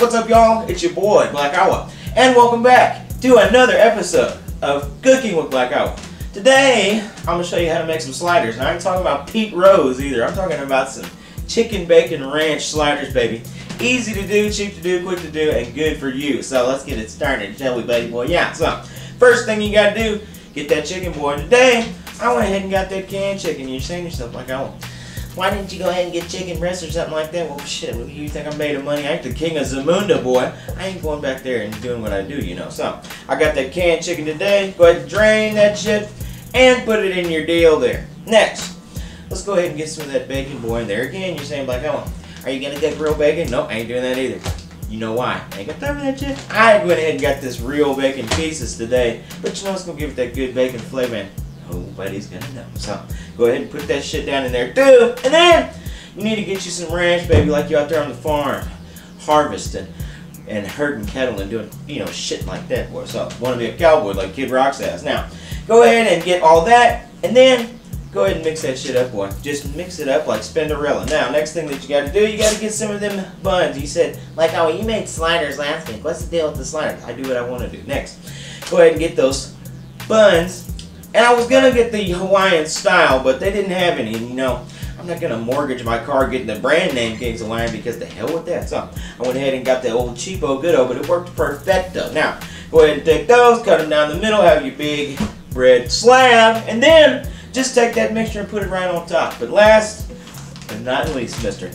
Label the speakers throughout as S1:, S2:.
S1: What's up, y'all? It's your boy, Black Owl, and welcome back to another episode of Cooking with Black Owl. Today, I'm going to show you how to make some sliders. And I ain't talking about Pete Rose either. I'm talking about some chicken bacon ranch sliders, baby. Easy to do, cheap to do, quick to do, and good for you. So let's get it started, shall we, baby boy? Yeah, so first thing you got to do, get that chicken, boy. And today, I went ahead and got that canned chicken. You're saying to yourself, like, oh, why didn't you go ahead and get chicken breast or something like that? Well, shit, you think I'm made of money? I ain't the king of Zamunda, boy. I ain't going back there and doing what I do, you know. So, I got that canned chicken today. Go ahead and drain that shit and put it in your deal there. Next, let's go ahead and get some of that bacon, boy, in there. Again, you're saying, like, oh, are you going to get grilled bacon? Nope, I ain't doing that either. You know why? I ain't got time for that shit. I went ahead and got this real bacon pieces today. But you know what's going to give it that good bacon flavor, man? Nobody's gonna know. So go ahead and put that shit down in there too. And then you need to get you some ranch, baby, like you out there on the farm, harvesting and herding cattle and doing, you know, shit like that, boy. So want to be a cowboy like Kid Rock says. Now, go ahead and get all that, and then go ahead and mix that shit up, boy. Just mix it up like Spinderella. Now, next thing that you got to do, you got to get some of them buns. You said, like, oh, you made sliders last week. What's the deal with the sliders? I do what I want to do. Next, go ahead and get those buns. And I was going to get the Hawaiian style, but they didn't have any. And, you know, I'm not going to mortgage my car getting the brand name King's Hawaiian because the hell with that. So I went ahead and got the old cheapo goodo, but it worked perfecto. Now, go ahead and take those, cut them down the middle, have your big bread slab, and then just take that mixture and put it right on top. But last but not least, mister,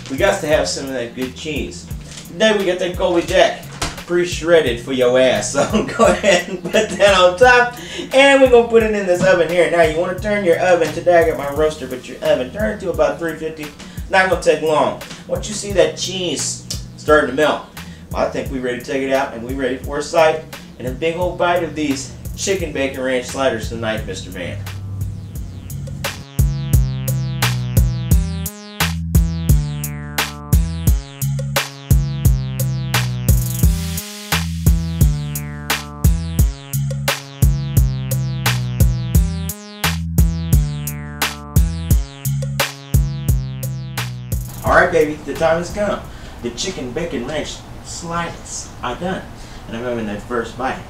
S1: we got to have some of that good cheese. Today we got that Colby Jack pre-shredded for your ass. So go ahead and put that on top, and we're gonna put it in this oven here. Now you want to turn your oven. Today I got my roaster, but your oven, turn it to about 350. Not gonna take long. Once you see that cheese starting to melt, I think we're ready to take it out, and we're ready for a sight and a big old bite of these chicken bacon ranch sliders tonight, Mr. Van. Alright, baby, the time has come. The chicken bacon ranch sliders are done. And I'm having that first bite.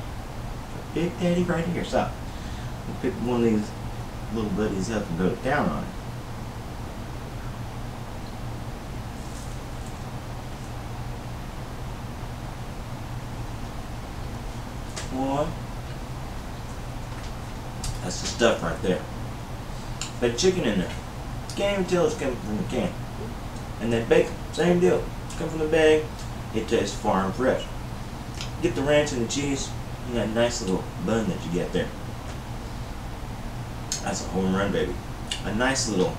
S1: Big Daddy right here. So, I'll pick one of these little buddies up and go down on it. Boy, that's the stuff right there. That chicken in there. Can't even tell it's coming from the can. And that bacon, same deal. Come from the bag, it tastes farm fresh. Get the ranch and the cheese, you got a nice little bun that you get there. That's a home run, baby. A nice little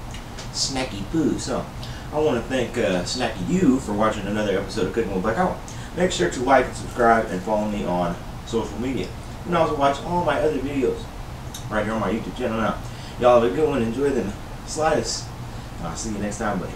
S1: snacky poo. So, I want to thank Snacky You for watching another episode of Cooking with Black Owl. Make sure to like and subscribe and follow me on social media. You can also watch all my other videos right here on my YouTube channel now. Y'all have a good one. Enjoy them sliders. I'll see you next time, buddy.